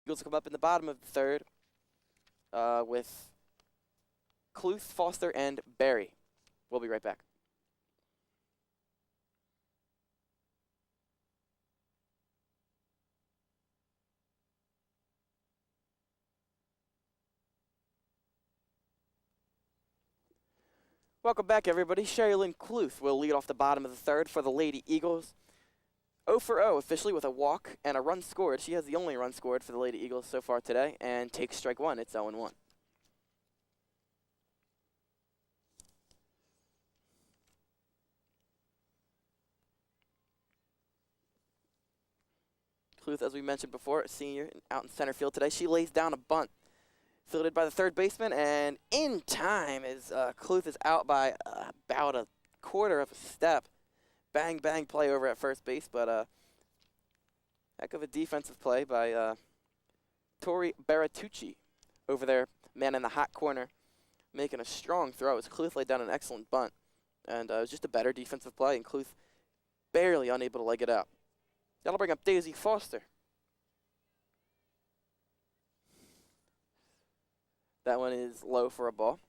Eagles come up in the bottom of the third with Cluth, Foster, and Barry. We'll be right back. Welcome back, everybody. Sherilyn Cluth will lead off the bottom of the third for the Lady Eagles. 0 for 0 officially with a walk and a run scored. She has the only run scored for the Lady Eagles so far today and takes strike one. It's 0-1. Cluth, as we mentioned before, a senior out in center field today. She lays down a bunt. Fielded by the third baseman, and in time as Cluth is out by about a quarter of a step. Bang, bang play over at first base, but heck of a defensive play by Tori Beratucci over there, man in the hot corner, making a strong throw as Cluth laid down an excellent bunt. And it was just a better defensive play, and Cluth barely unable to leg it out. That'll bring up Daisy Foster. That one is low for a ball.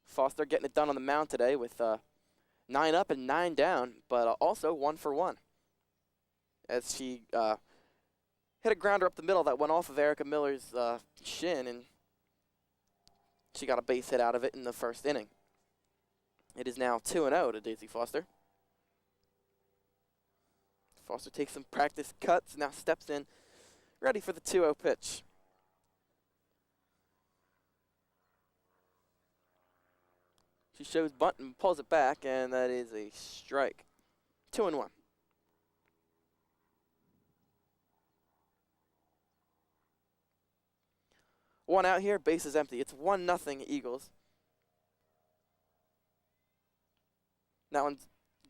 Foster getting it done on the mound today with 9 up and 9 down, but also 1 for 1. As she hit a grounder up the middle that went off of Erica Miller's shin, and she got a base hit out of it in the first inning. It is now 2-0 to Daisy Foster. Foster takes some practice cuts, now steps in, ready for the 2-0 pitch. She shows bunt and pulls it back, and that is a strike. 2-1. One out here, base is empty. It's 1-0 Eagles. That one's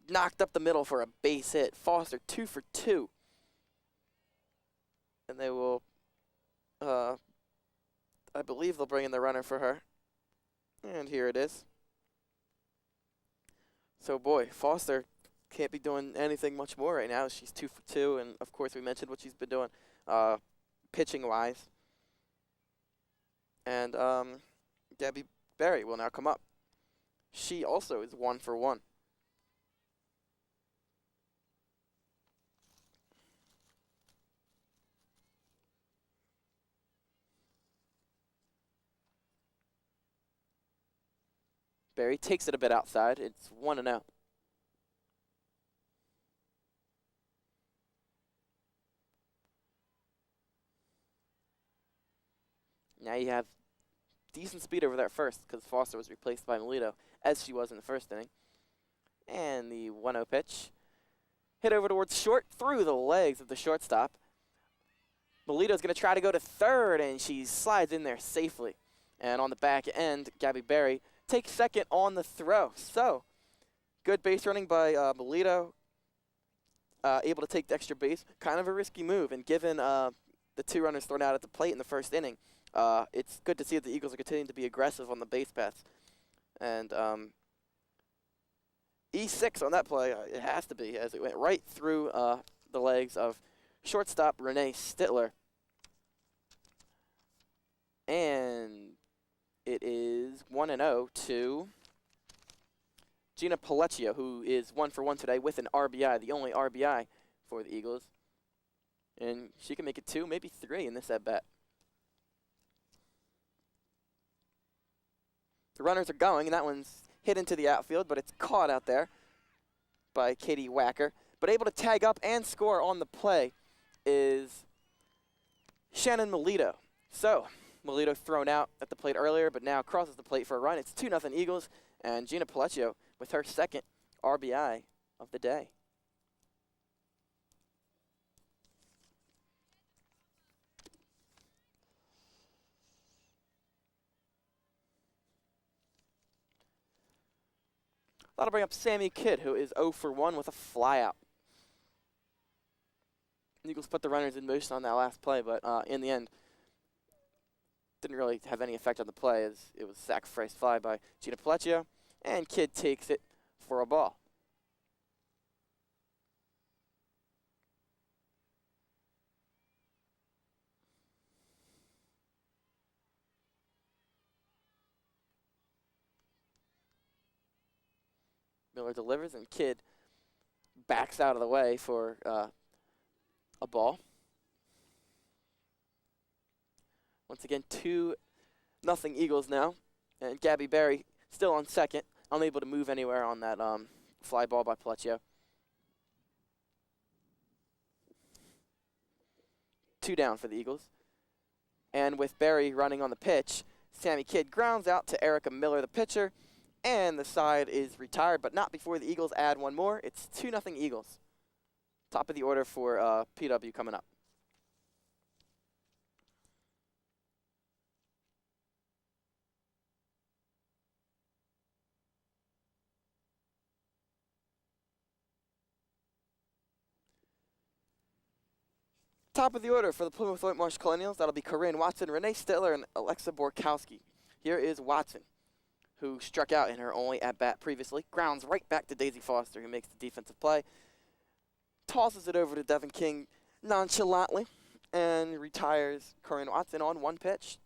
knocked up the middle for a base hit. Foster 2 for 2. And they will, I believe they'll bring in the runner for her. And here it is. So, boy, Foster can't be doing anything much more right now. She's 2 for 2, and, of course, we mentioned what she's been doing pitching-wise. And Gabby Berry will now come up. She also is 1 for 1. Berry takes it a bit outside. It's 1-0. Now you have decent speed over there at first because Foster was replaced by Melito, as she was in the first inning. And the 1-0 pitch. Hit over towards short through the legs of the shortstop. Melito's going to try to go to third, and she slides in there safely. And on the back end, Gabby Berry takes second on the throw. So, good base running by Melito. Able to take the extra base. Kind of a risky move, and given the 2 runners thrown out at the plate in the first inning, it's good to see that the Eagles are continuing to be aggressive on the base paths. And E6 on that play, it has to be, as it went right through the legs of shortstop Renee Stittler. And it is 1-0 to Gina Pellecchio, who is 1 for 1 today with an RBI, the only RBI for the Eagles. And she can make it 2, maybe 3 in this at-bat. The runners are going, and that one's hit into the outfield, but it's caught out there by Katie Wacker. But able to tag up and score on the play is Shannon Melito. So, Melito thrown out at the plate earlier, but now crosses the plate for a run. It's 2-0 Eagles, and Gina Pellecchio with her second RBI of the day. That'll bring up Sammy Kidd, who is 0 for 1 with a flyout. Eagles put the runners in motion on that last play, but in the end, didn't really have any effect on the play as it was sacrifice fly by Gina Pellecchio, and Kidd takes it for a ball. Miller delivers, and Kidd backs out of the way for a ball. Once again, 2-0 Eagles now. And Gabby Berry still on second, unable to move anywhere on that fly ball by Pleccio. 2 down for the Eagles. And with Berry running on the pitch, Sammy Kidd grounds out to Erica Miller, the pitcher, and the side is retired, but not before the Eagles add one more. It's 2-0 Eagles. Top of the order for PW coming up. Top of the order for the Plymouth-Whitemarsh Colonials. That'll be Corinne Watson, Renee Stiller, and Alexa Borkowski. Here is Watson, who struck out in her only at-bat previously. Grounds right back to Daisy Foster, who makes the defensive play. Tosses it over to Devin King nonchalantly and retires Corinne Watson on 1 pitch.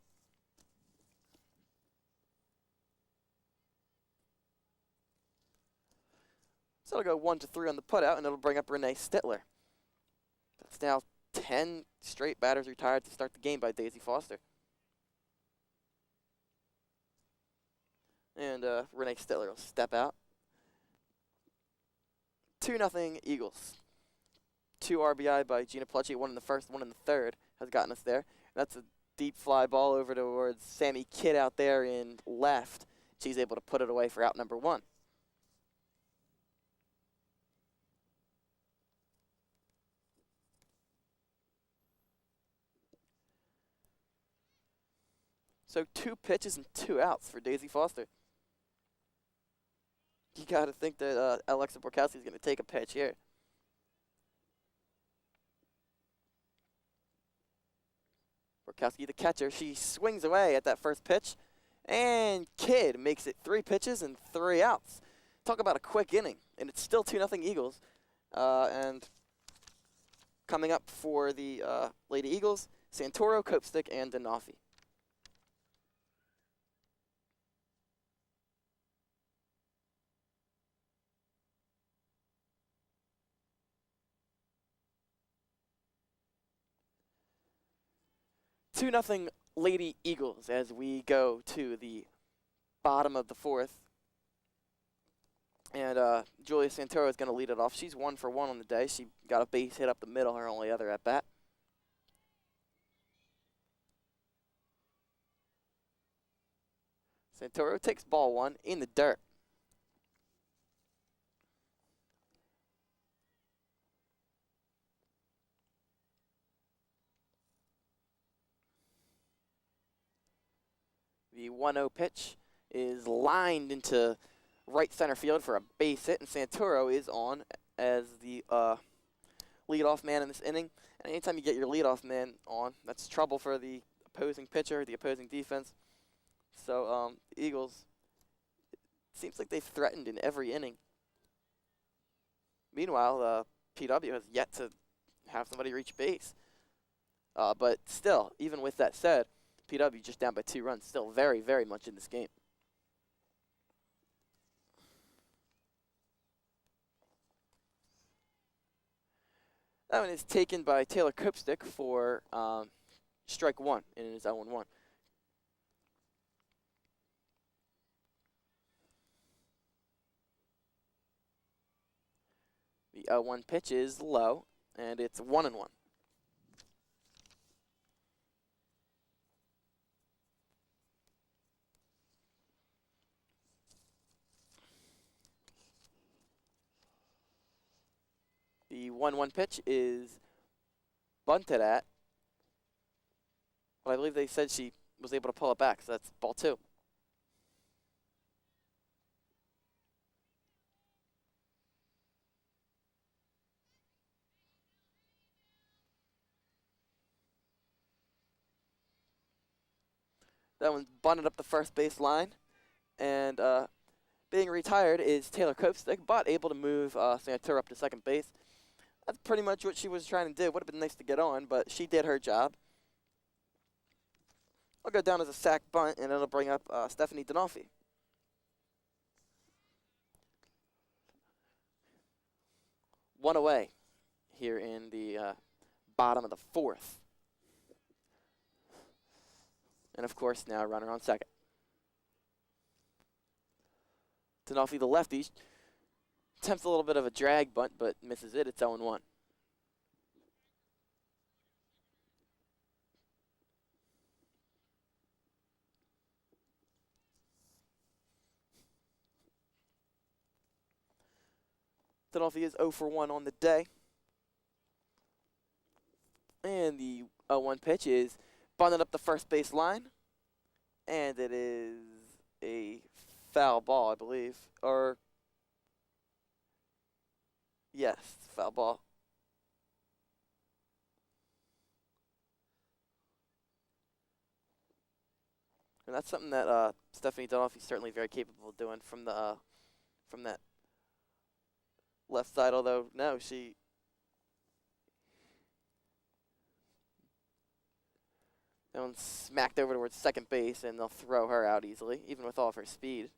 So it'll go 1-3 on the putout, and it'll bring up Renee Stiller. That's now 10 straight batters retired to start the game by Daisy Foster. And Renee Stiller will step out. 2-0 Eagles. 2 RBI by Gina Plecci, 1 in the first, 1 in the third, has gotten us there. That's a deep fly ball over towards Sammy Kidd out there in left. She's able to put it away for out number 1. So 2 pitches and 2 outs for Daisy Foster. You got to think that Alexa Borkowski is going to take a pitch here. Borkowski, the catcher, she swings away at that first pitch, and Kidd makes it 3 pitches and 3 outs. Talk about a quick inning, and it's still 2-0 Eagles. And coming up for the Lady Eagles, Santoro, Copestick, and Denofi. Two nothing Lady Eagles as we go to the bottom of the 4th. And Julia Santoro is going to lead it off. She's 1 for 1 on the day. She got a base hit up the middle, her only other at bat. Santoro takes ball 1 in the dirt. The 1-0 pitch is lined into right center field for a base hit, and Santoro is on as the leadoff man in this inning. And anytime you get your leadoff man on, that's trouble for the opposing pitcher, the opposing defense. So the Eagles, it seems like they've threatened in every inning. Meanwhile, PW has yet to have somebody reach base. But still, even with that said, PW just down by 2 runs, still very, very much in this game. That one is taken by Taylor Copestick for strike 1 in his 0-1. The 0-1 pitch is low, and it's 1-1. The 1-1 pitch is bunted at, but I believe they said she was able to pull it back, so that's ball 2. That one's bunted up the first base line, and being retired is Taylor Copestick, but able to move Santoro up to second base. That's pretty much what she was trying to do. Would have been nice to get on, but she did her job. I'll go down as a sac bunt, and it'll bring up Stephanie Denofi. one away here in the bottom of the fourth. And, of course, now a runner on second. Denolfi, the lefty, attempts a little bit of a drag bunt, but misses it. It's 0-1. Denolfi is 0 for 1 on the day. And the 0-1 pitch is bunted up the first base line. And it is a foul ball, I believe. Or, yes, foul ball. And that's something that Stephanie Denolfi is certainly very capable of doing from that left side. Although, no, she that one's smacked over towards second base, and they'll throw her out easily, even with all of her speed.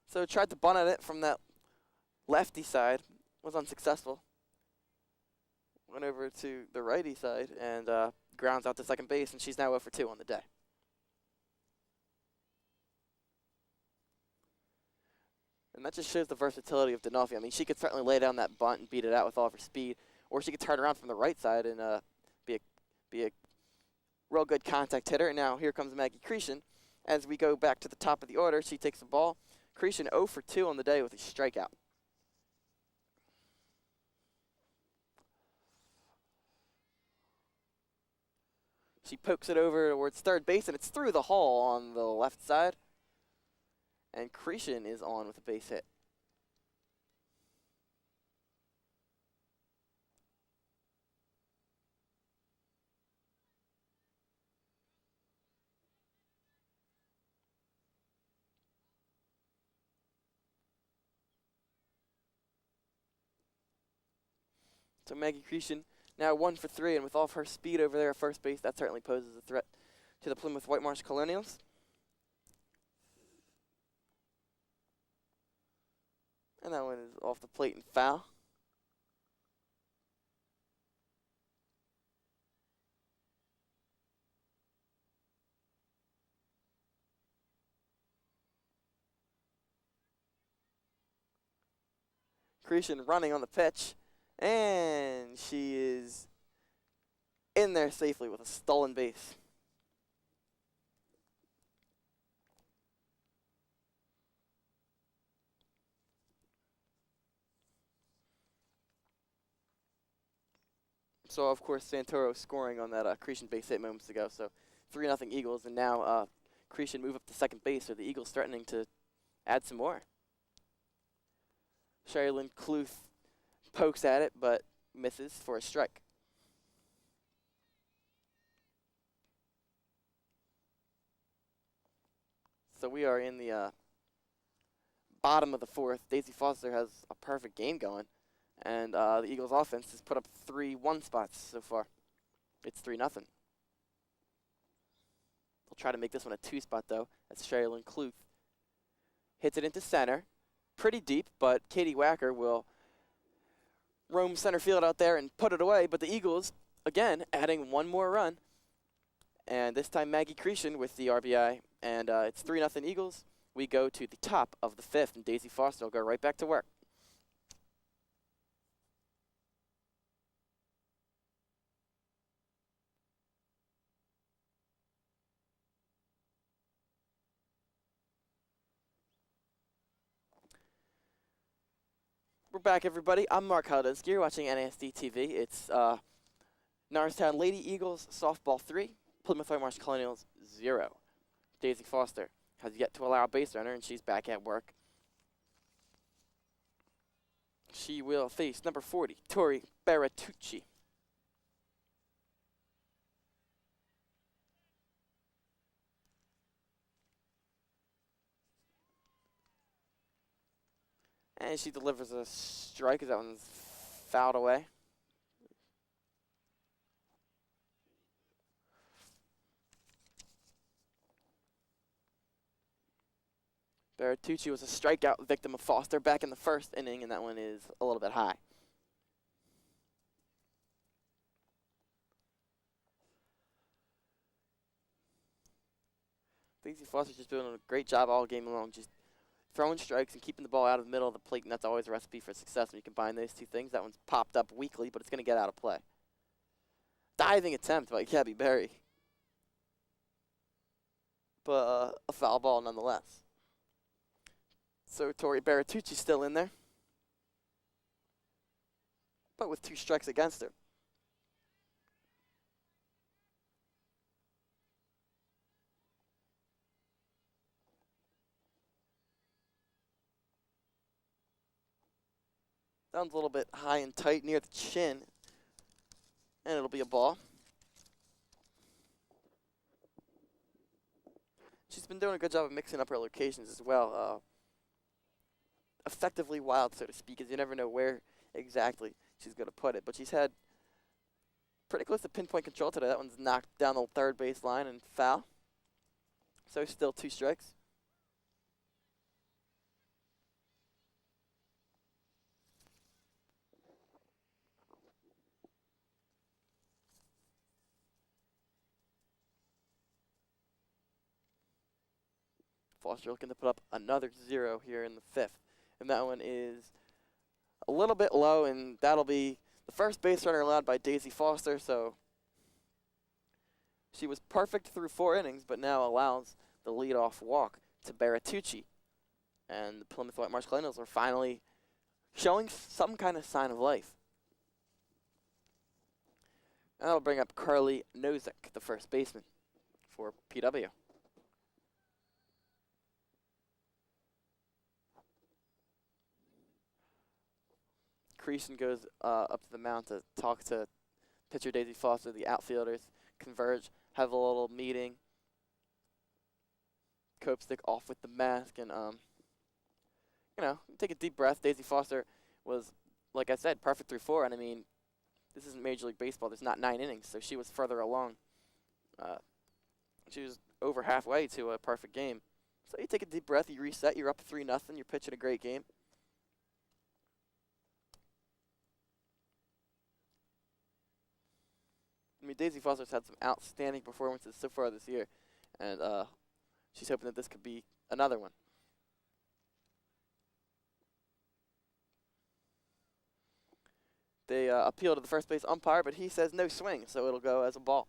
So tried to bunt at it from that lefty side, was unsuccessful. Went over to the righty side and grounds out to second base, and she's now 0 for 2 on the day. And that just shows the versatility of Denolfi. I mean, she could certainly lay down that bunt and beat it out with all of her speed, or she could turn around from the right side and be a real good contact hitter. And now here comes Maggie Cretion. As we go back to the top of the order, she takes the ball. Cretion 0 for 2 on the day with a strikeout. She pokes it over towards third base, and it's through the hole on the left side. And Cretion is on with a base hit. So Maggie Cretion now 1 for 3, and with all of her speed over there at first base, that certainly poses a threat to the Plymouth-Whitemarsh Colonials. And that one is off the plate and foul. Cretion running on the pitch, and she is in there safely with a stolen base. So, of course, Santoro scoring on that Cretion base hit moments ago. So, 3-0 Eagles, and now Cretion move up to second base, so the Eagles threatening to add some more. Sherilyn Cluth pokes at it, but misses for a strike. So we are in the bottom of the fourth. Daisy Foster has a perfect game going, and the Eagles' offense has put up 3 1 spots so far. It's 3-0. They'll try to make this one a 2-spot, though, as Sherilyn Cluth hits it into center. Pretty deep, but Katie Wacker will roam center field out there and put it away. But the Eagles, again, adding 1 more run. And this time Maggie Cretion with the RBI. And it's 3-0 Eagles. We go to the top of the 5th, and Daisy Foster will go right back to work. We're back, everybody. I'm Mark Haldensky. You're watching NASD TV. It's Norristown Lady Eagles softball 3, Plymouth-Whitemarsh Colonials 0. Daisy Foster has yet to allow a base runner, and she's back at work. She will face number 40, Tori Beratucci. And she delivers a strike as that one's fouled away. Bertucci was a strikeout victim of Foster back in the first inning, and that one is a little bit high. Daisy Foster's just doing a great job all game long, just throwing strikes and keeping the ball out of the middle of the plate, and that's always a recipe for success when you combine those two things. That one's popped up weakly, but it's going to get out of play. Diving attempt by Gabby Berry, but a foul ball nonetheless. So Tori Bertucci's still in there, but with 2 strikes against her. Sounds a little bit high and tight near the chin, and it'll be a ball. She's been doing a good job of mixing up her locations as well. Effectively wild, so to speak, as you never know where exactly she's going to put it. But she's had pretty close to pinpoint control today. That one's knocked down the third base line and foul. So still 2 strikes. Foster looking to put up another 0 here in the 5th. And that one is a little bit low, and that'll be the first base runner allowed by Daisy Foster. So she was perfect through 4 innings, but now allows the leadoff walk to Bertucci. And the Plymouth-Whitemarsh Colonials are finally showing some kind of sign of life. And that'll bring up Carly Nozick, the first baseman for PW. Creason goes up to the mound to talk to pitcher Daisy Foster. The outfielders converge, have a little meeting. Cope-stick off with the mask, and take a deep breath. Daisy Foster was, like I said, perfect through 4, and I mean, this isn't Major League Baseball. There's not 9 innings, so she was further along. She was over halfway to a perfect game. So you take a deep breath, you reset, you're up 3-0, you're pitching a great game. I mean, Daisy Foster's had some outstanding performances so far this year, and she's hoping that this could be another one. They appeal to the first base umpire, but he says no swing, so it'll go as a ball.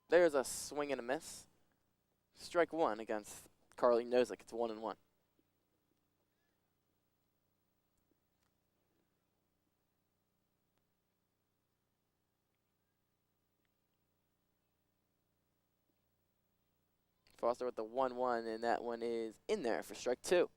There's a swing and a miss. Strike 1 against Carly Nozick. It's 1-1. Foster with the 1-1, and that one is in there for strike 2.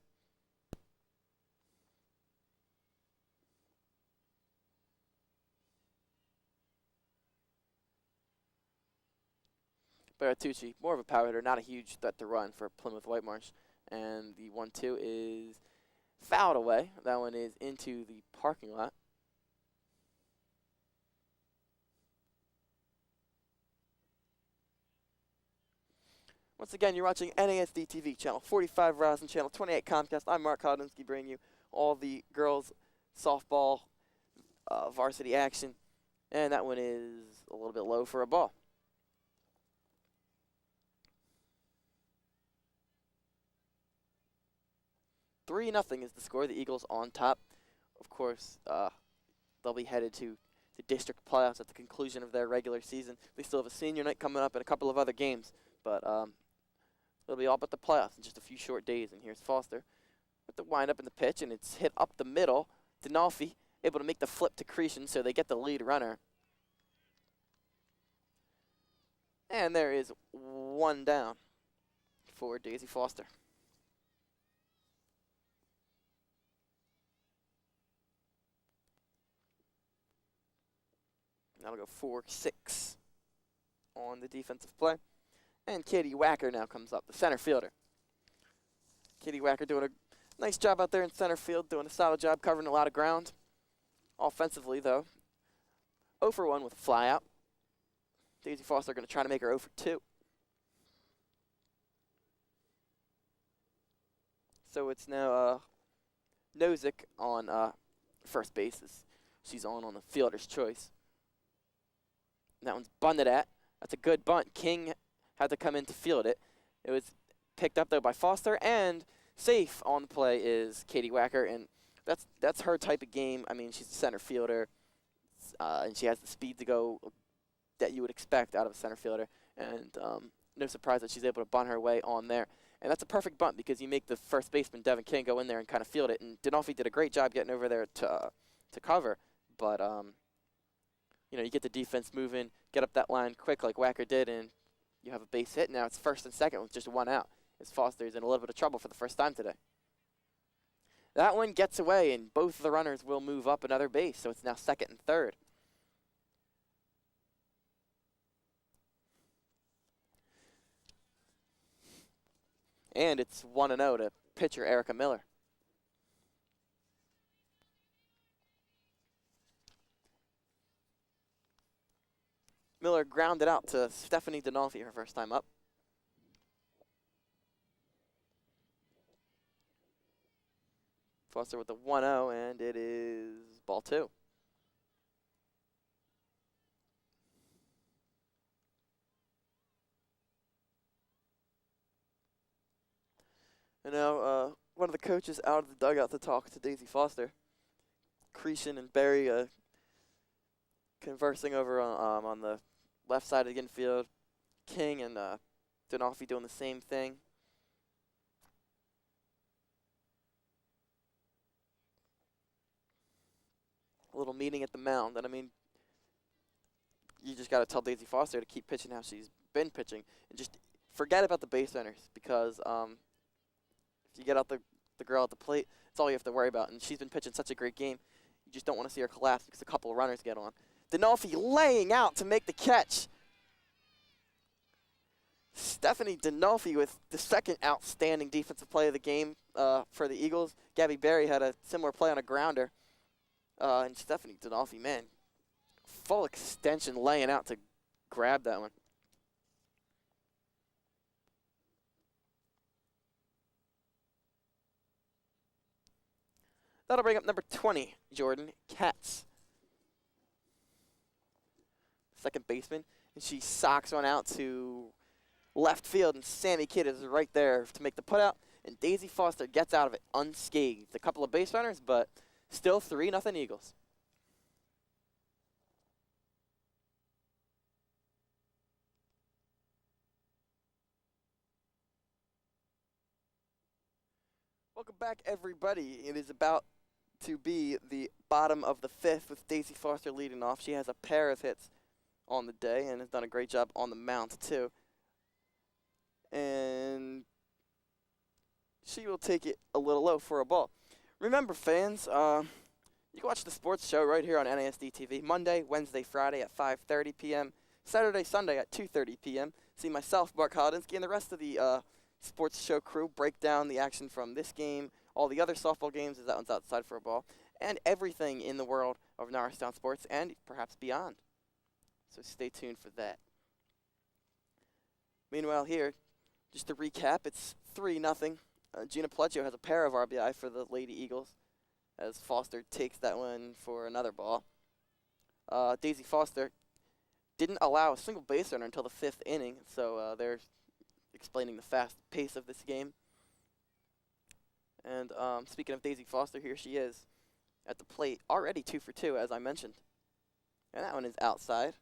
Bertucci, more of a power hitter, not a huge threat to run for Plymouth-Whitemarsh. And the 1-2 is fouled away. That one is into the parking lot. Once again, you're watching NASD TV, channel 45 Verizon, channel 28 Comcast. I'm Mark Hodinski, bringing you all the girls softball varsity action. And that one is a little bit low for a ball. 3-0 is the score. The Eagles on top. Of course, they'll be headed to the district playoffs at the conclusion of their regular season. They still have a senior night coming up and a couple of other games, but it'll be all but the playoffs in just a few short days. And here's Foster with the windup in the pitch, and it's hit up the middle. Dinolfi able to make the flip to Creason, so they get the lead runner. And there is 1 down for Daisy Foster. That'll go 4-6 on the defensive play. And Katie Wacker now comes up, the center fielder. Katie Wacker doing a nice job out there in center field, doing a solid job covering a lot of ground. Offensively, though, 0 for 1 with a fly out. Daisy Foster going to try to make her 0 for 2. So it's now Nozick on first base. She's on the fielder's choice. And that one's bunted at. That's a good bunt. King had to come in to field it. It was picked up, though, by Foster. And safe on the play is Katie Wacker. And that's her type of game. I mean, she's a center fielder. And she has the speed to go that you would expect out of a center fielder. And no surprise that she's able to bunt her way on there. And that's a perfect bunt because you make the first baseman, Devin King, go in there and kind of field it. And Dinolfi did a great job getting over there to cover. But, you know, you get the defense moving, get up that line quick like Wacker did, and you have a base hit. Now it's first and second with just 1 out. As Foster's in a little bit of trouble for the first time today. That one gets away, and both of the runners will move up another base. So it's now second and third. And it's 1-0 to pitcher Erica Miller. Miller grounded out to Stephanie Dinolfi her first time up. Foster with the 1-0, and it is ball 2. And now one of the coaches out of the dugout to talk to Daisy Foster. Cretion and Barry conversing over on the left side of the infield. King and Dinolfi doing the same thing. A little meeting at the mound. And, I mean, you just got to tell Daisy Foster to keep pitching how she's been pitching. And just forget about the base runners because if you get out the girl at the plate, it's all you have to worry about. And she's been pitching such a great game. You just don't want to see her collapse because a couple of runners get on. Dinolfi laying out to make the catch. Stephanie Dinolfi with the second outstanding defensive play of the game for the Eagles. Gabby Berry had a similar play on a grounder. And Stephanie Dinolfi, man, full extension laying out to grab that one. That'll bring up number 20, Jordan Katz. Second baseman. And she socks one out to left field, and Sammy Kidd is right there to make the putout. And Daisy Foster gets out of it unscathed. A couple of base runners, but still 3-0 Eagles. Welcome back, everybody. It is about to be the bottom of the 5th with Daisy Foster leading off. She has a pair of hits on the day and has done a great job on the mound, too. And she will take it a little low for a ball. Remember, fans, you can watch the sports show right here on NASD TV Monday, Wednesday, Friday at 5:30 p.m., Saturday, Sunday at 2:30 p.m. See myself, Mark Holidinsky, and the rest of the sports show crew break down the action from this game, all the other softball games, as that one's outside for a ball, and everything in the world of Norristown sports and perhaps beyond. So stay tuned for that. Meanwhile, here, just to recap, it's 3-0. Gina Pleccio has a pair of RBI for the Lady Eagles as Foster takes that one for another ball. Daisy Foster didn't allow a single base runner until the 5th inning, so they're explaining the fast pace of this game. And speaking of Daisy Foster, here she is at the plate, already 2 for 2, as I mentioned. And that one is outside.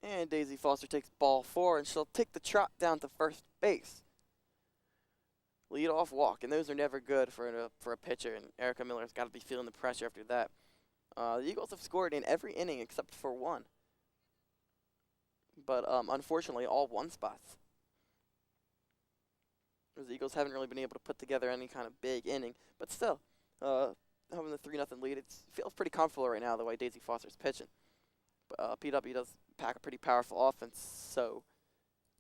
And Daisy Foster takes ball 4, and she'll take the trot down to first base. Lead-off walk, and those are never good for a pitcher, and Erica Miller's got to be feeling the pressure after that. The Eagles have scored in every inning except for one. But unfortunately, all one spots. The Eagles haven't really been able to put together any kind of big inning. But still, having the 3-0 lead. It feels pretty comfortable right now the way Daisy Foster's pitching. But PW does pack a pretty powerful offense, so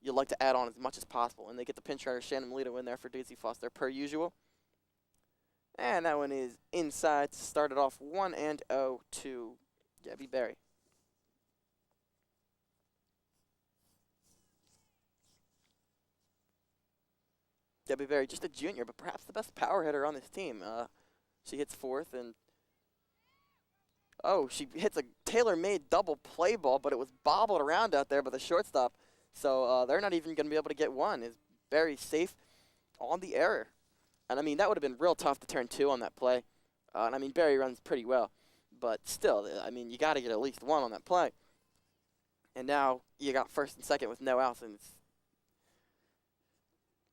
you'd like to add on as much as possible. And they get the pinch runner Shannon Melito in there for Daisy Foster per usual. And that one is inside. Started off 1-0 to Gabby Berry. Gabby Berry, just a junior, but perhaps the best power hitter on this team. She hits fourth, and she hits a tailor-made double play ball, but it was bobbled around out there by the shortstop. So they're not even going to be able to get one. Is Berry safe on the error? And I mean, that would have been real tough to turn 2 on that play. And I mean, Berry runs pretty well, but still, I mean, you got to get at least 1 on that play. And now you got first and second with no outs, and it's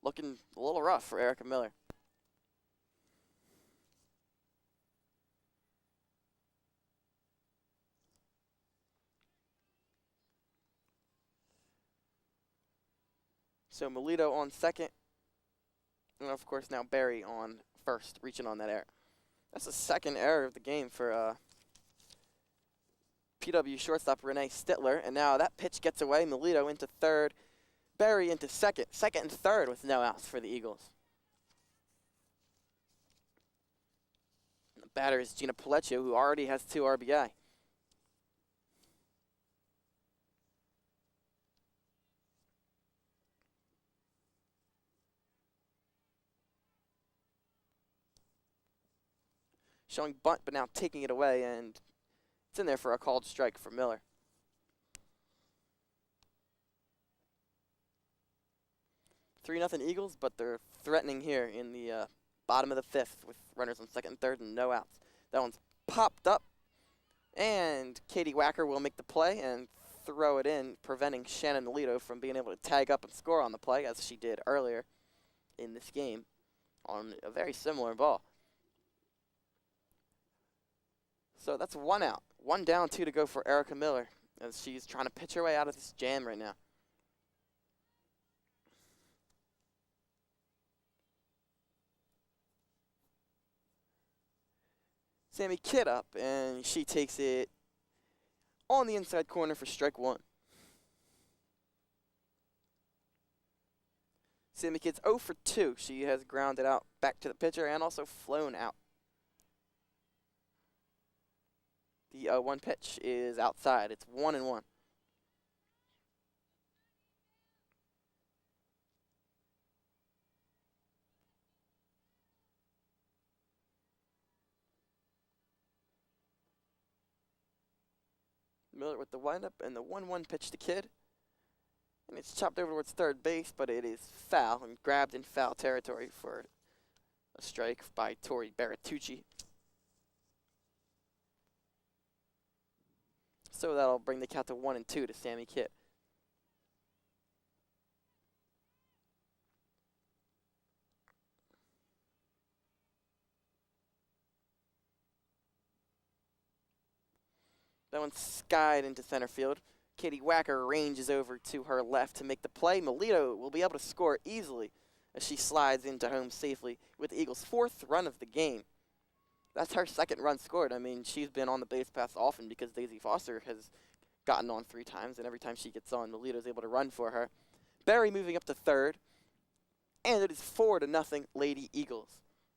looking a little rough for Erica Miller. So Melito on second, and of course now Berry on first, reaching on that error. That's the second error of the game for PW shortstop Renee Stittler, and now that pitch gets away. Melito into third, Berry into second and third with no outs for the Eagles. And the batter is Gina Palecchio, who already has 2 RBI. Showing bunt, but now taking it away, and it's in there for a called strike for Miller. Three 0 Eagles, but they're threatening here in the bottom of the 5th with runners on second and third and no outs. That one's popped up, and Katie Wacker will make the play and throw it in, preventing Shannon Melito from being able to tag up and score on the play, as she did earlier in this game on a very similar ball. So that's 1 out. 1 down, 2 to go for Erica Miller, as she's trying to pitch her way out of this jam right now. Sammy Kidd up, and she takes it on the inside corner for strike 1. Sammy Kidd's 0 for 2. She has grounded out back to the pitcher and also flown out. The 1 pitch is outside. It's 1-1. Miller with the windup and the 1-1 pitch to Kidd. And it's chopped over towards third base, but it is foul and grabbed in foul territory for a strike by Tori Bertucci. So that'll bring the count to 1-2 to Sammy Kidd. That one's skied into center field. Katie Wacker ranges over to her left to make the play. Melito will be able to score easily as she slides into home safely with the Eagles' 4th run of the game. That's her 2nd run scored. I mean, she's been on the base paths often because Daisy Foster has gotten on 3 times, and every time she gets on, Melito's able to run for her. Berry moving up to third, and it is 4-0 Lady Eagles.